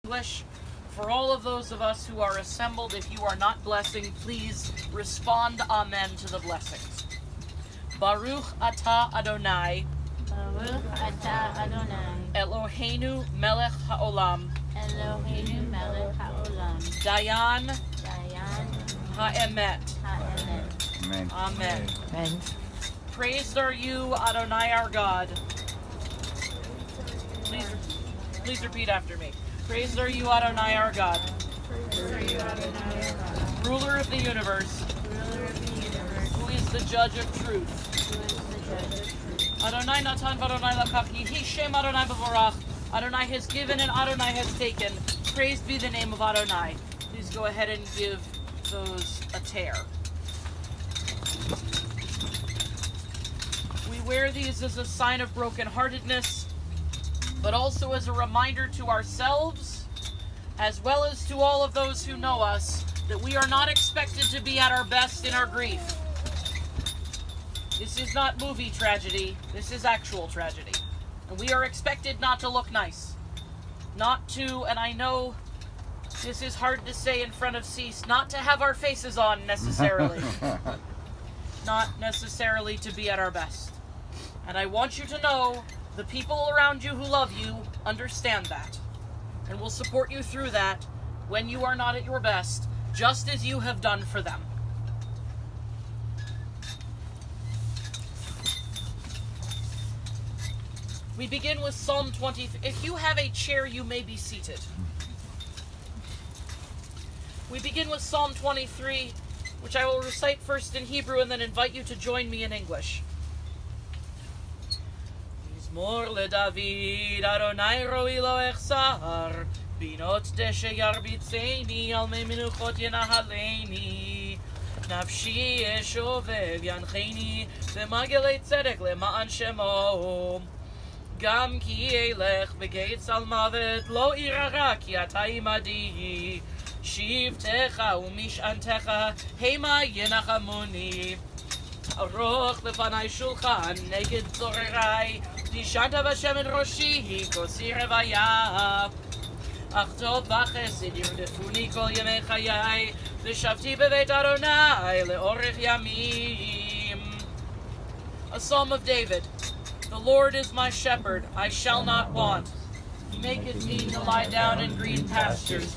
English. For all of those of us who are assembled, if you are not blessing, please respond amen to the blessings. Baruch atah Adonai, Baruch atah Adonai, Eloheinu melech haolam, Eloheinu melech haolam, Dayan Dayan ha'emet. ha'emet. Amen. Amen. Amen. Praised are you, Adonai our God. Please repeat after me. Praised are you, Adonai our God. Praised are you, Adonai our God, Ruler of the universe, ruler of the universe, who is the judge of truth. who is the judge of truth. Adonai natan v'Adonai lakach, Yehi Shem Adonai b'vorach. Adonai has given and Adonai has taken. Praised be the name of Adonai. Please go ahead and give those a tear. We wear these as a sign of brokenheartedness, but also as a reminder to ourselves, as well as to all of those who know us, that we are not expected to be at our best in our grief. This is not movie tragedy, this is actual tragedy. And we are expected not to look nice. Not to, and I know this is hard to say in front of Cece, not to have our faces on necessarily. Not necessarily to be at our best. And I want you to know the people around you who love you understand that and will support you through that when you are not at your best, just as you have done for them. We begin with Psalm 20. If you have a chair, you may be seated. We begin with Psalm 23, which I will recite first in Hebrew and then invite you to join me in English. Mizmor leDavid, Adonai roi lo echsar, binot deshe yarbitzeni, al mei menuchot yenahaleni, nafshi eshovev yancheni, v'magelei tzedek lema'an shemo, gam ki elech b'geit salmavet, lo irara ki ata imadi, shivtecha u'mishantecha, hema yenachamuni, aroch lefanai shulchan, neged zorerai, Tishanta Vashem en Roshi, Kosi Revaya. Ach tov v'chesed yirdefuni kol yemei chayai, v'shavti beveit Adonai le'orech yamim. A Psalm of David. The Lord is my shepherd, I shall not want. He maketh me to lie down in green pastures.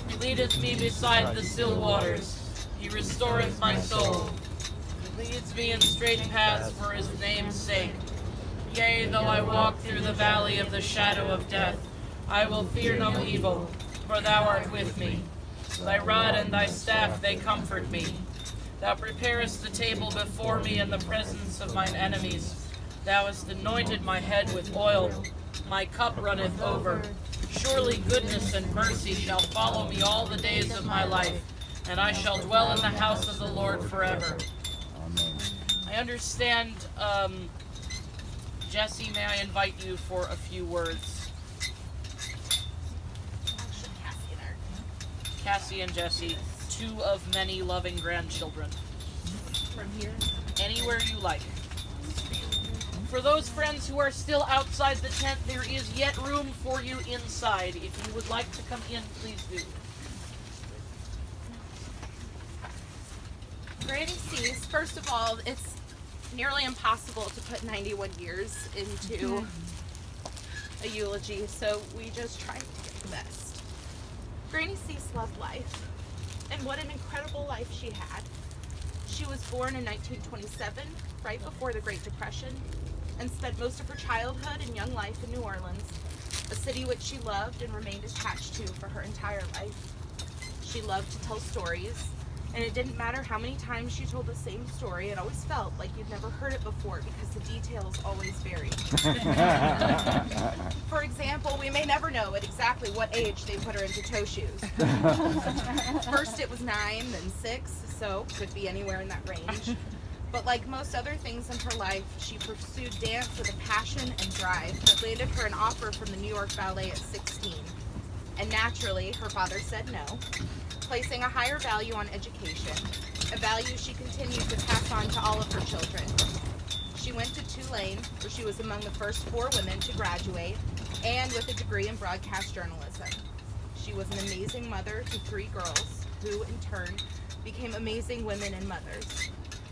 He leadeth me beside the still waters. He restoreth my soul. He leads me in straight paths for his name's sake. Yea, though I walk through the valley of the shadow of death, I will fear no evil, for thou art with me. Thy rod and thy staff, they comfort me. Thou preparest the table before me in the presence of mine enemies. Thou hast anointed my head with oil. My cup runneth over. Surely goodness and mercy shall follow me all the days of my life, and I shall dwell in the house of the Lord forever. Amen. I understand, Jesse, may I invite you for a few words? Cassie and Jesse, two of many loving grandchildren. From here, Anywhere you like. For those friends who are still outside the tent, there is yet room for you inside. If you would like to come in, please do. Grannie Cece, first of all, it's nearly impossible to put 91 years into a eulogy, so we just tried to get the best. Grannie Cece loved life, and what an incredible life she had. She was born in 1927, right before the Great Depression, and spent most of her childhood and young life in New Orleans, a city which she loved and remained attached to for her entire life. She loved to tell stories, and it didn't matter how many times she told the same story, it always felt like you'd never heard it before because the details always varied. For example, we may never know at exactly what age they put her into toe shoes. First it was 9, then 6, so could be anywhere in that range. But like most other things in her life, she pursued dance with a passion and drive that landed her an offer from the New York Ballet at 16. And naturally, her father said no, placing a higher value on education, a value she continued to pass on to all of her children. She went to Tulane, where she was among the first 4 women to graduate, and with a degree in broadcast journalism. She was an amazing mother to 3 girls, who in turn became amazing women and mothers.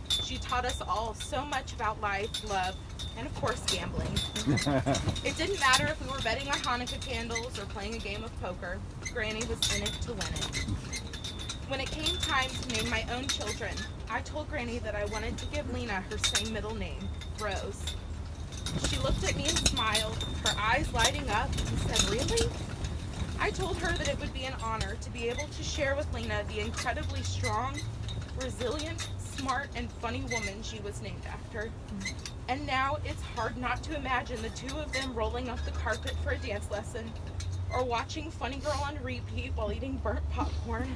She taught us all so much about life, love, and of course gambling. It didn't matter if we were betting on Hanukkah candles or playing a game of poker, Granny was in it to win it. When it came time to name my own children, I told Granny that I wanted to give Lena her same middle name, Rose. She looked at me and smiled, her eyes lighting up, and said, "Really?" I told her that it would be an honor to be able to share with Lena the incredibly strong, resilient, smart, and funny woman she was named after. And now it's hard not to imagine the 2 of them rolling off the carpet for a dance lesson, or watching Funny Girl on repeat while eating burnt popcorn.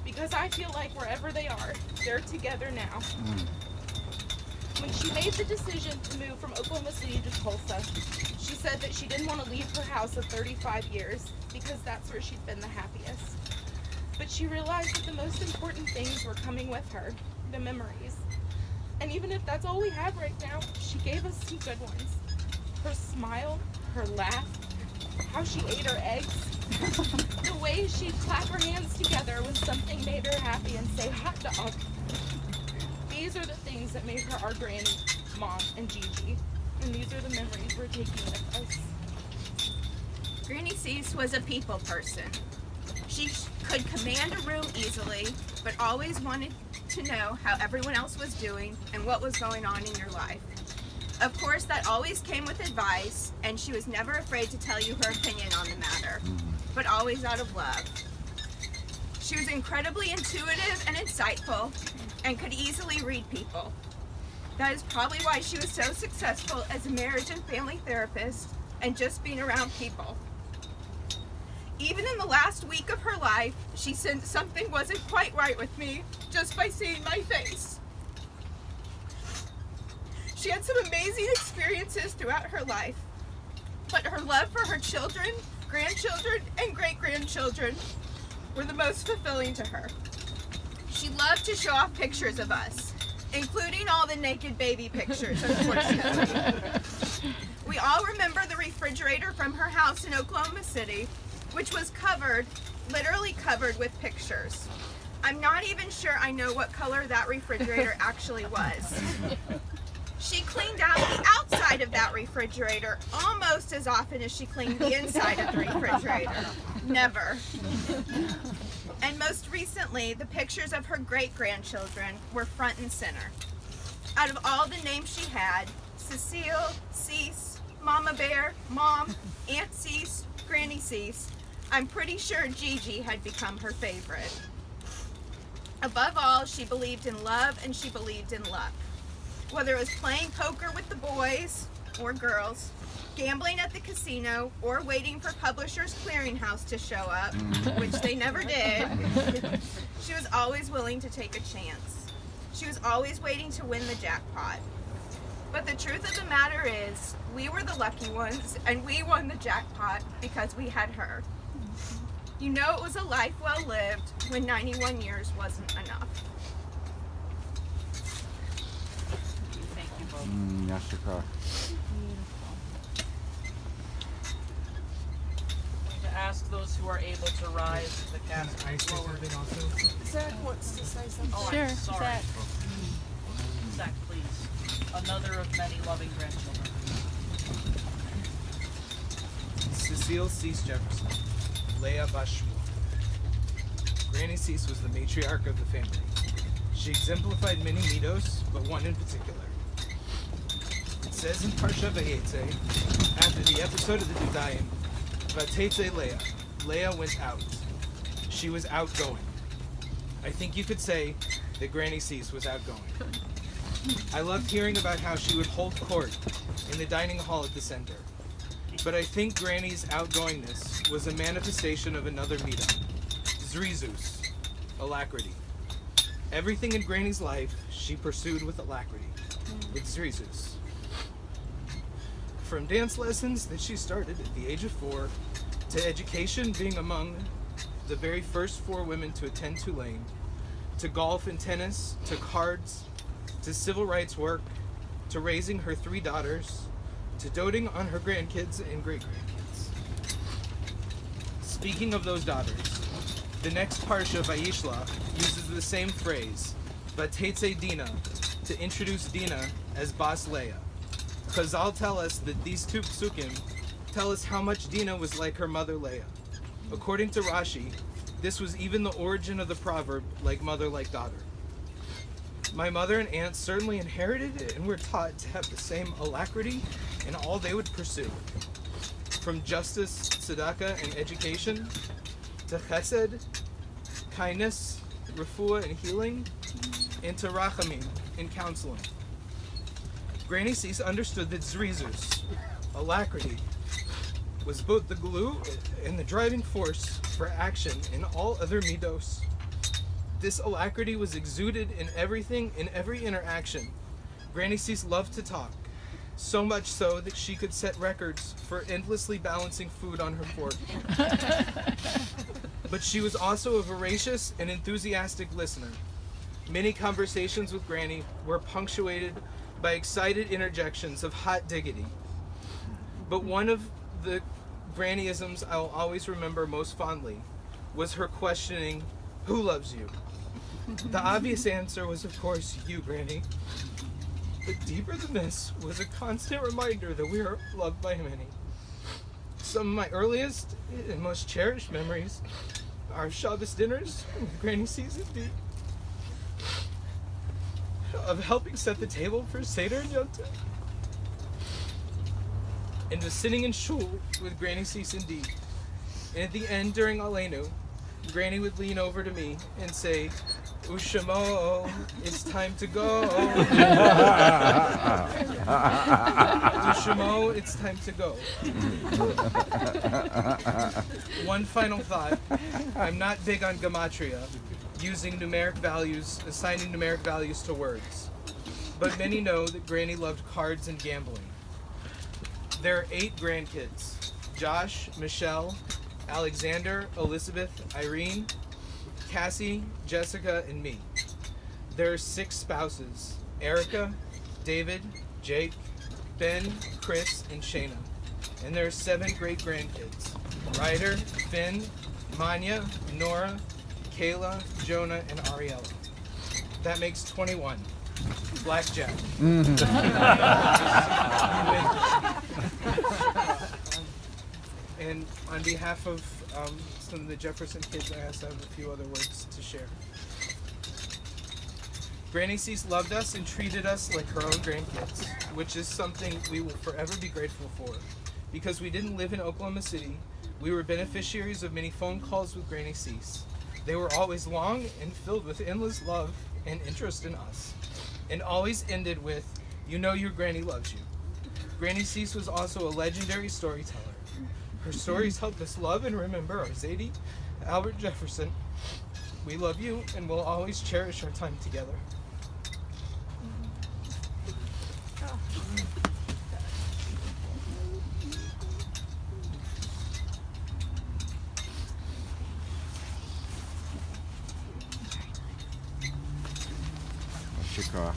Because I feel like wherever they are, they're together now. When she made the decision to move from Oklahoma City to Tulsa, she said that she didn't want to leave her house of 35 years because that's where she'd been the happiest. But she realized that the most important things were coming with her, the memories. And even if that's all we have right now, she gave us some good ones. Her smile, her laugh, how she ate her eggs, the way she'd clap her hands together when something made her happy and say hot dog. These are the things that made her our Granny, Mom, and Gigi. And these are the memories we're taking with us. Grannie Cece was a people person. She could command a room easily, but always wanted to know how everyone else was doing and what was going on in your life. Of course, that always came with advice, and she was never afraid to tell you her opinion on the matter, but always out of love. She was incredibly intuitive and insightful, and could easily read people. That is probably why she was so successful as a marriage and family therapist and just being around people. Even in the last week of her life, she said something wasn't quite right with me just by seeing my face. She had some amazing experiences throughout her life, but her love for her children, grandchildren, and great-grandchildren were the most fulfilling to her. She loved to show off pictures of us, including all the naked baby pictures, unfortunately. We all remember the refrigerator from her house in Oklahoma City, which was literally covered with pictures. I'm not even sure I know what color that refrigerator actually was. She cleaned out the outside of that refrigerator almost as often as she cleaned the inside of the refrigerator. Never. And most recently, the pictures of her great-grandchildren were front and center. Out of all the names she had, Cecile, Cece, Mama Bear, Mom, Aunt Cece, Granny Cece, I'm pretty sure Gigi had become her favorite. Above all, she believed in love and she believed in luck. Whether it was playing poker with the boys or girls, gambling at the casino, or waiting for Publishers Clearinghouse to show up, which they never did, she was always willing to take a chance. She was always waiting to win the jackpot. But the truth of the matter is, we were the lucky ones, and we won the jackpot because we had her. You know it was a life well lived when 91 years wasn't enough. Thank you both. Yashika. To ask those who are able to rise to the cast I say forward. something also? Zach wants to say something. Oh, Sure, I'm sorry. Zach. Zach, please. Another of many loving grandchildren. Cecile Cece Jefferson, Leah Bashua. Granny Cece was the matriarch of the family. She exemplified many mitos, but one in particular. It says in Parsha Vayetze, after the episode of the Dudayim, Vatete Leah, Leah went out. She was outgoing. I think you could say that Granny Cece was outgoing. I loved hearing about how she would hold court in the dining hall at the center. But I think Granny's outgoingness was a manifestation of another midah, zrizus, alacrity. Everything in Granny's life she pursued with alacrity, with zrizus. From dance lessons that she started at the age of 4, to education being among the very first 4 women to attend Tulane, to golf and tennis, to cards, to civil rights work, to raising her 3 daughters, to doting on her grandkids and great-grandkids. Speaking of those daughters, the next parsha, Vayishlach, uses the same phrase, Vatetse Dina, to introduce Dina as Bas Leah. Chazal tell us that these two psukim tell us how much Dina was like her mother Leah. According to Rashi, this was even the origin of the proverb, like mother, like daughter. My mother and aunt certainly inherited it and were taught to have the same alacrity in all they would pursue. From justice, tzedakah, and education, to chesed, kindness, refuah, and healing, and to rachamim, and counseling. Granny Cece understood that zrizus, alacrity, was both the glue and the driving force for action in all other midos. This alacrity was exuded in everything, in every interaction. Granny Cece loved to talk, so much so that she could set records for endlessly balancing food on her fork. But she was also a voracious and enthusiastic listener. Many conversations with Granny were punctuated by excited interjections of hot diggity. But one of the Grannyisms I will always remember most fondly was her questioning, "Who loves you?" The obvious answer was, of course, you, Granny. But deeper than this was a constant reminder that we are loved by many. Some of my earliest and most cherished memories are Shabbos dinners with Granny Cece of helping set the table for Seder and Yom Tov, and was sitting in shul with Granny Cece indeed. And at the end, during Aleinu, Granny would lean over to me and say, "Ushamo, it's time to go." Ushamo, it's time to go. One final thought. I'm not big on gematria, using numeric values, assigning numeric values to words. But many know that Granny loved cards and gambling. There are 8 grandkids: Josh, Michelle, Alexander, Elizabeth, Irene, Cassie, Jessica, and me. There are 6 spouses: Erica, David, Jake, Ben, Chris, and Shayna. And there are 7 great-grandkids: Ryder, Finn, Manya, Nora, Kayla, Jonah, and Ariella. That makes 21. Blackjack. And on behalf of some of the Jefferson kids, I also have a few other words to share. Granny Cece loved us and treated us like her own grandkids, which is something we will forever be grateful for. Because we didn't live in Oklahoma City, we were beneficiaries of many phone calls with Granny Cece. They were always long and filled with endless love and interest in us, and always ended with, "You know your granny loves you." Granny Cece was also a legendary storyteller. Her stories helped us love and remember our Zadie, Albert Jefferson. We love you and will always cherish our time together. Shikar.